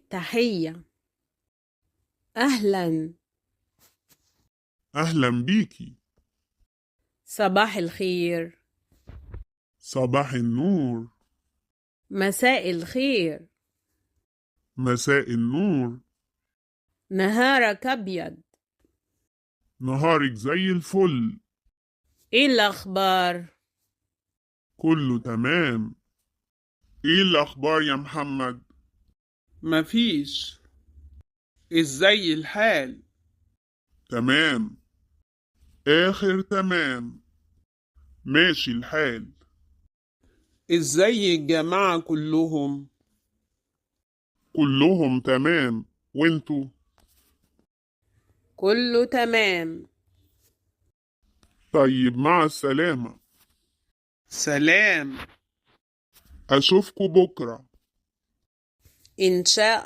تحية. أهلا. أهلا بيكي. صباح الخير. صباح النور. مساء الخير. مساء النور. نهارك أبيض. نهارك زي الفل. إيه الأخبار؟ كله تمام. إيه الأخبار يا محمد؟ مفيش. ازاي الحال؟ تمام. آخر تمام. ماشي الحال. ازاي الجماعة كلهم؟ كلهم تمام. وانتوا؟ كله تمام. طيب مع السلامة. سلام. أشوفكوا بكرة. إن شاء